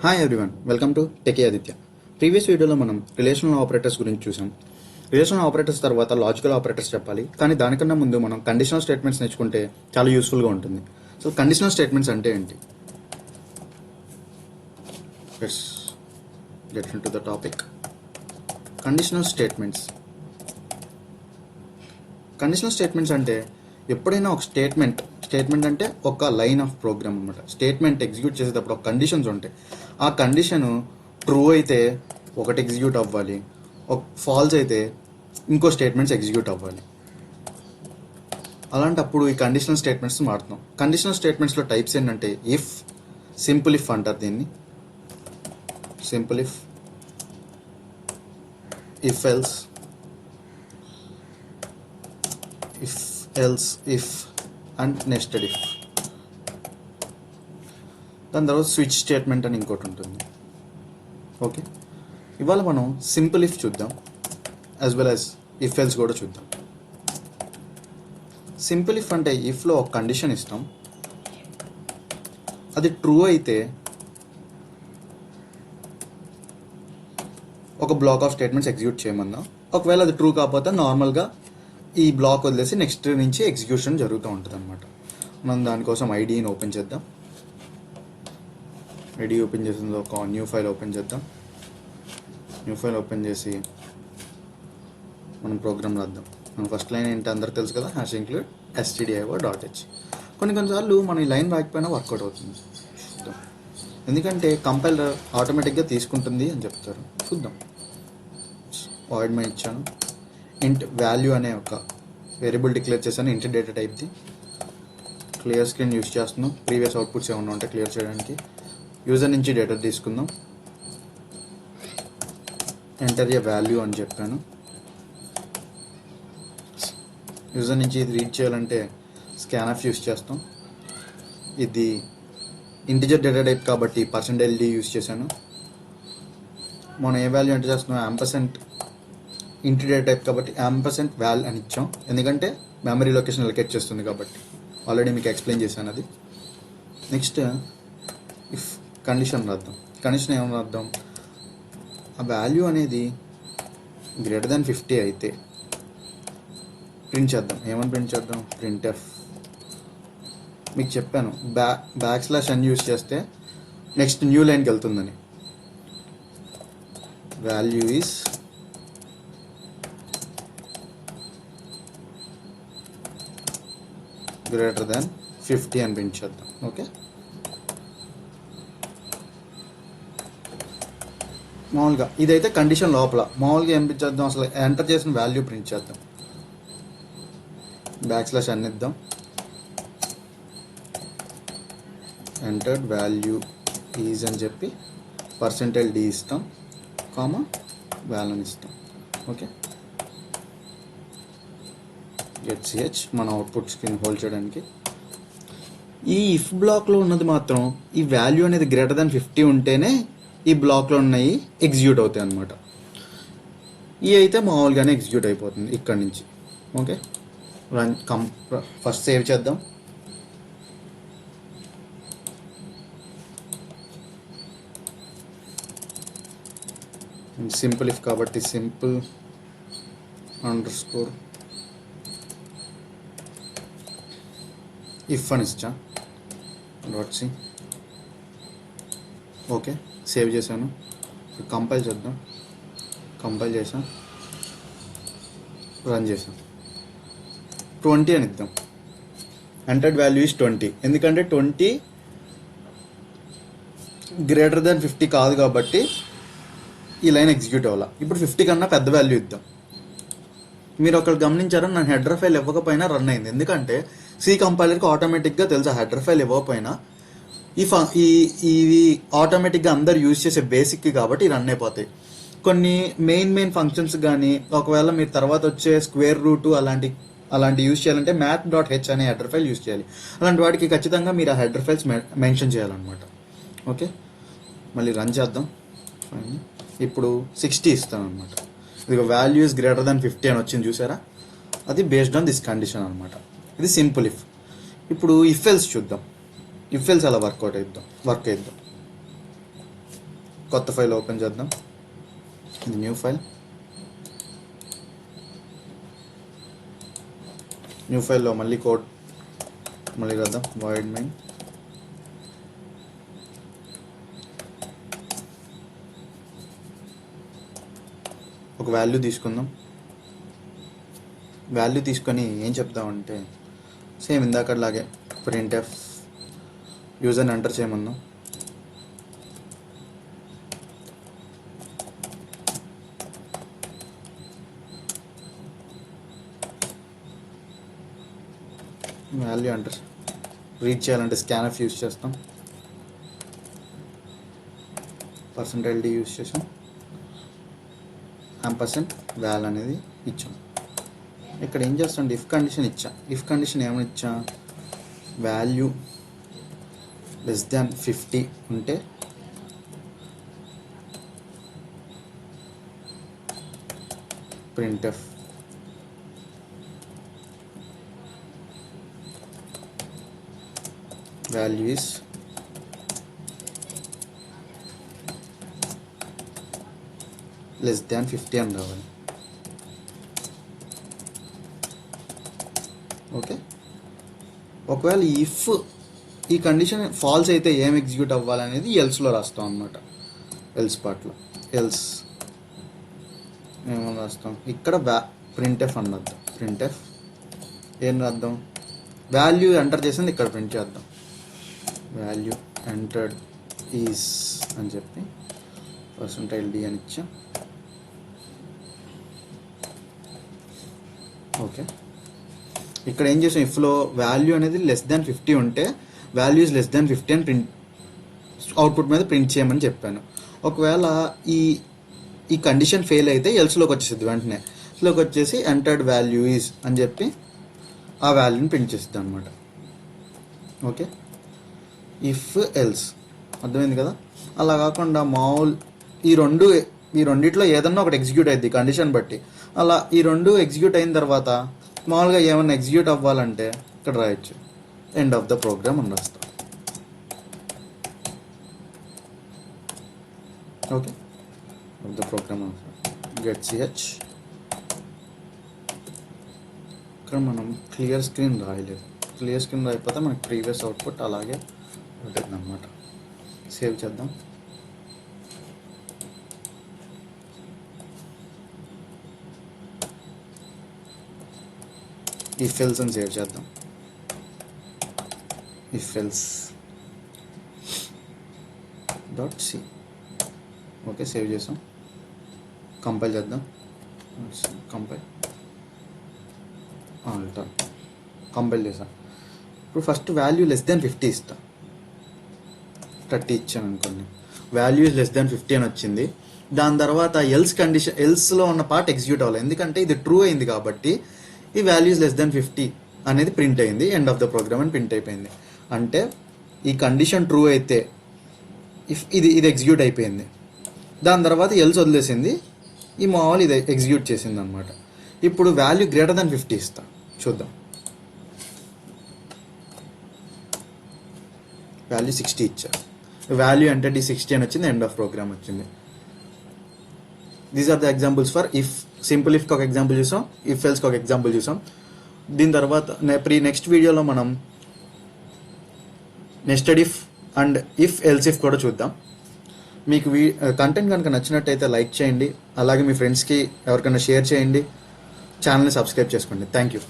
Hi everyone, welcome to techie Aditya. Previous వీడియోలో మనం relational operators గురించి చూసాం. రిలేషనల్ ఆపరేటర్స్ తర్వాత లాజికల్ ఆపరేటర్స్ చెప్పాలి, కానీ దానికన్నా ముందు మనం కండిషనల్ స్టేట్మెంట్స్ నేర్చుకుంటే చాలా యూస్ఫుల్గా ఉంటుంది. సో కండిషనల్ స్టేట్మెంట్స్ అంటే ఏంటి? Let's get into the topic. Conditional statements అంటే ఎప్పుడైనా ఒక స్టేట్మెంట్ అంటే ఒక లైన్ ఆఫ్ ప్రోగ్రామ్ అనమాట. స్టేట్మెంట్ ఎగ్జిక్యూట్ చేసేటప్పుడు ఒక కండిషన్స్ ఉంటాయి. ఆ కండిషన్ ట్రూ అయితే ఒకటి ఎగ్జిక్యూట్ అవ్వాలి, ఒక ఫాల్స్ అయితే ఇంకో స్టేట్మెంట్స్ ఎగ్జిక్యూట్ అవ్వాలి. అలాంటప్పుడు ఈ కండిషనల్ స్టేట్మెంట్స్ వాడుతున్నాం. కండిషనల్ స్టేట్మెంట్స్లో టైప్స్ ఏంటంటే ఇఫ్, సింపుల్ ఇఫ్ అంటారు దీన్ని. Simple if else, if and nested if. దాని తర్వాత స్విచ్ స్టేట్మెంట్ అని ఇంకోటి ఉంటుంది. ఓకే, ఇవాళ మనం సింపుల్ ఇఫ్ చూద్దాం, as well as if else కూడా చూద్దాం. సింపుల్ ఇఫ్ అంటే ఇఫ్లో ఒక కండిషన్ ఇస్తాం, అది ట్రూ అయితే ఒక బ్లాక్ ఆఫ్ స్టేట్మెంట్స్ ఎగ్జిక్యూట్ చేయమన్నా, ఒకవేళ అది ట్రూ కాకపోతే నార్మల్గా ఈ బ్లాక్ వదిలేసి నెక్స్ట్ నుంచి ఎగ్జిక్యూషన్ జరుగుతూ ఉంటుంది అనమాట. మనం దానికోసం ఐడిని ఓపెన్ చేద్దాం. ఐడి ఓపెన్ చేసిన ఒక న్యూ ఫైల్ ఓపెన్ చేద్దాం. న్యూ ఫైల్ ఓపెన్ చేసి మనం ప్రోగ్రామ్ రాద్దాం. మన ఫస్ట్ లైన్ ఏంటి అందరికి తెలుసు కదా, హ్యాష్ ఇంక్లూడ్ stdio.h. కొన్నిసార్లు మనం ఈ లైన్ రాకపోయినా వర్కౌట్ అవుతుంది, ఎందుకంటే కంపైలర్ ఆటోమేటిక్గా తీసుకుంటుంది అని చెప్తారు. చూద్దాం. వాయిడ్ మెయిన్ ఇచ్చాను, ఇంట్ వాల్యూ అనే ఒక వేరియబుల్ డిక్లేర్ చేశాను, ఇంట్ డేటా టైప్ది. క్లియర్ స్క్రీన్ యూజ్ చేస్తున్నాం, ప్రీవియస్ అవుట్పుట్స్ ఏమన్నా ఉంటే క్లియర్ చేయడానికి. యూజర్ నుంచి డేటా తీసుకుందాం, ఎంటర్ ఏ వాల్యూ అని చెప్పాను. యూజర్ నుంచి ఇది రీడ్ చేయాలంటే స్కాన్ఎఫ్ యూజ్ చేస్తాం. ఇది ఇంటిజర్ డేటా టైప్ కాబట్టి %LD యూజ్ చేశాను. మనం ఏ వాల్యూ ఎంటర్ చేస్తున్నాం, యాంపర్సెంట్ ఇంటి డేటా టైప్ కాబట్టి &val అని ఇచ్చాం, ఎందుకంటే మెమరీ లొకేషన్ లొకేట్ చేస్తుంది కాబట్టి. ఆల్రెడీ మీకు ఎక్స్ప్లెయిన్ చేశాను అది. నెక్స్ట్ ఇఫ్ కండిషన్ రాద్దాం. కండిషన్ ఏమని రాద్దాం, ఆ వాల్యూ అనేది >50 అయితే ప్రింట్ చేద్దాం. ఏమని ప్రింట్ చేద్దాం, printf. మీకు చెప్పాను \n యూస్ చేస్తే నెక్స్ట్ న్యూ లైన్కి వెళ్తుందని. వాల్యూ ఈజ్ >50 అని ప్రింట్ చేద్దాం. ఓకే, మామూలుగా ఇదైతే కండిషన్ లోపల. మామూలుగా ఏం ప్రింట్ చేద్దాం, అసలు ఎంటర్ చేసిన వాల్యూ ప్రింట్ చేద్దాం. \n ఇద్దాం, ఎంటర్డ్ వాల్యూ ఈజ్ అని చెప్పి %LD ఇస్తాం, val అని ఇస్తాం. ఓకే, ch మన అవుట్పుట్ స్క్రీన్ హోల్డ్ చేయడానికి. ఈ ఇఫ్ బ్లాక్లో ఉన్నది మాత్రం ఈ వాల్యూ అనేది >50 ఉంటేనే ఈ బ్లాక్లో ఉన్నాయి ఎగ్జిక్యూట్ అవుతాయి అన్నమాట. ఈ అయితే మామూలుగానే ఎగ్జిక్యూట్ అయిపోతుంది ఇక్కడి నుంచి. ఓకే, ఫస్ట్ సేవ్ చేద్దాం. సింపుల్ ఇఫ్ కాబట్టి సింపుల్ _ ఇఫ్ అని ఇచ్చా .c. ఓకే, సేవ్ చేశాను. కంపైల్ చేద్దాం. కంపైల్ చేసాం, రన్ చేసాం. 20 అని ఇద్దాం. ఎంటర్డ్ వాల్యూ ఈజ్ 20, ఎందుకంటే 20 >50 కాదు కాబట్టి ఈ లైన్ ఎగ్జిక్యూట్ అవ్వాలి. ఇప్పుడు 50 కన్నా పెద్ద వాల్యూ ఇద్దాం. మీరు ఒకరు గమనించారా, నా హెడర్ ఫైల్ ఇవ్వకపోయినా రన్ అయింది, ఎందుకంటే సి కంపైలర్కి ఆటోమేటిక్గా తెలుసు హెడర్ ఫైల్ ఇవ్వకపోయినా ఇవి ఆటోమేటిక్గా అందరు యూజ్ చేసే బేసిక్ కాబట్టి రన్ అయిపోతాయి. కొన్ని మెయిన్ ఫంక్షన్స్ కానీ ఒకవేళ మీరు తర్వాత వచ్చే స్క్వేర్ రూట్ అలాంటి యూజ్ చేయాలంటే math.h అనే హెడర్ ఫైల్ యూజ్ చేయాలి. అలాంటి వాటికి ఖచ్చితంగా మీరు ఆ హెడర్ ఫైల్స్ మెన్షన్ చేయాలన్నమాట. ఓకే, మళ్ళీ రన్ చేద్దాం. ఇప్పుడు 60 ఇస్తాను అనమాట. ఇది వాల్యూ ఇస్ >50 అని వచ్చింది చూసారా, అది బేస్డ్ ఆన్ దిస్ కండిషన్ అనమాట. ఇది సింపుల్ ఇఫ్. ఇప్పుడు ఇఫ్ ఎల్స్ చూద్దాం. ఇఫ్ ఎల్స్ అలా వర్క్ అయిద్దాం. కొత్త ఫైల్ ఓపెన్ చేద్దాం. ఇది న్యూ ఫైల్. న్యూ ఫైల్లో మళ్ళీ కోడ్ మళ్ళీ రాద్దాం. వాయిడ్ మెయిన్ ఒక వాల్యూ తీసుకుందాం. వాల్యూ తీసుకొని ఏం చెప్దామంటే సేమ్ ఇందాకలాగే printf యూజర్ని ఎంటర్ చేయమన్నాం. వాల్యూ ఎంటర్ రీడ్ చేయాలంటే స్కాన్ఎఫ్ యూజ్ చేస్తాం. %ld యూజ్ చేసాం. %val అనేది ఇచ్చాం. ఇక్కడ ఏం చేస్తాం, ఇఫ్ కండిషన్ ఇచ్చా. ఇఫ్ కండిషన్ ఏమని ఇచ్చా, వాల్యూ <50 ఉంటే printf value is <50 అని రావాలి. ఓకే. ఒకవేళ ఇఫ్ ఈ కండిషన్ ఫాల్స్ అయితే ఏం ఎగ్జిక్యూట్ అవ్వాలనేది ఎల్స్లో రాస్తాం అన్నమాట. ఎల్స్ పార్ట్లో ఎల్స్ ఏమో రాస్తాం. ఇక్కడ printf అని రాద్దాం. printf ఏం రాద్దాం, వాల్యూ ఎంటర్ చేసింది ఇక్కడ ప్రింట్ చేద్దాం. వాల్యూ ఎంటర్డ్ ఈజ్ అని చెప్పి %ld అని ఇచ్చాం. ఓకే. ఇక్కడ ఏం చేసాం, ఇఫ్లో వాల్యూ అనేది <50 ఉంటే వాల్యూ ఇస్ <50 అని ప్రింట్ అవుట్పుట్ మీద ప్రింట్ చేయమని చెప్పాను. ఒకవేళ ఈ కండిషన్ ఫెయిల్ అయితే ఎల్స్లోకి వచ్చేసింది. వెంటనే ఎల్స్లోకి వచ్చేసి ఎంటర్డ్ వాల్యూ ఈజ్ అని చెప్పి ఆ వాల్యూని ప్రింట్ చేస్తుంది అనమాట. ఓకే. ఇఫ్ ఎల్స్ అర్థమైంది కదా. అలా కాకుండా మామూలు ఈ రెండిట్లో ఏదన్నా ఒకటి ఎగ్జిక్యూట్ అయింది కండిషన్ బట్టి. అలా ఈ రెండు ఎగ్జిక్యూట్ అయిన తర్వాత మామూలుగా ఏమన్నా ఎగ్జిక్యూట్ అవ్వాలంటే ఇక్కడ రాయొచ్చు ఎండ్ ఆఫ్ ద ప్రోగ్రామ్ అని రాస్తాం. Okay. Of the program get ch. ఇక్కడ మనం క్లియర్ స్క్రీన్ రాయలేదు. క్లియర్ స్క్రీన్ రాయకపోతే మనకి ప్రీవియస్ అవుట్పుట్ అలాగే ఉంటుంది అన్నమాట. సేవ్ చేద్దాం. ఇఫ్ ఎల్స్ అని సేవ్ చేద్దాం. If else .c. Okay. Save చేసాం. కంపైల్ చేద్దాం. కంపైల్ కంపైల్ చేసాం. ఇప్పుడు ఫస్ట్ వాల్యూ <50 ఇస్తా. 30 ఇచ్చాను అనుకోండి. వాల్యూ <50 అని వచ్చింది. దాని తర్వాత ఎల్స్ కండిషన్ ఎల్స్లో ఉన్న పార్ట్ ఎగ్జిక్యూట్ అవ్వాలి. ఎందుకంటే ఇది ట్రూ అయింది కాబట్టి ఈ వాల్యూస్ <50 అనేది ప్రింట్ అయింది. ఎండ్ ఆఫ్ ద ప్రోగ్రామ్ అని ప్రింట్ అయిపోయింది. అంటే ఈ కండిషన్ ట్రూ అయితే ఇది ఎగ్జిక్యూట్ అయిపోయింది. దాని తర్వాత ఎల్స్ వదిలేసింది. ఈ మామూలు ఇది ఎగ్జిక్యూట్ చేసింది అనమాట. ఇప్పుడు వాల్యూ <50 ఇస్తా. చూద్దాం. వాల్యూ 60 ఇచ్చా. వాల్యూ అంటే 60 అని వచ్చింది. ఎండ్ ఆఫ్ ప్రోగ్రామ్ వచ్చింది. These are the examples for if. Simple ఇఫ్కి ఒక ఎగ్జాంపుల్ చూసాం, ఇఫ్ ఎల్స్కి ఒక ఎగ్జాంపుల్ చూసాం. దీని తర్వాత నెక్స్ట్ వీడియోలో మనం nested if and if else if కూడా చూద్దాం. మీకు కంటెంట్ కనుక నచ్చినట్టయితే లైక్ చేయండి. అలాగే మీ ఫ్రెండ్స్కి ఎవరికైనా షేర్ చేయండి. ఛానల్ని సబ్స్క్రైబ్ చేసుకోండి. Thank you.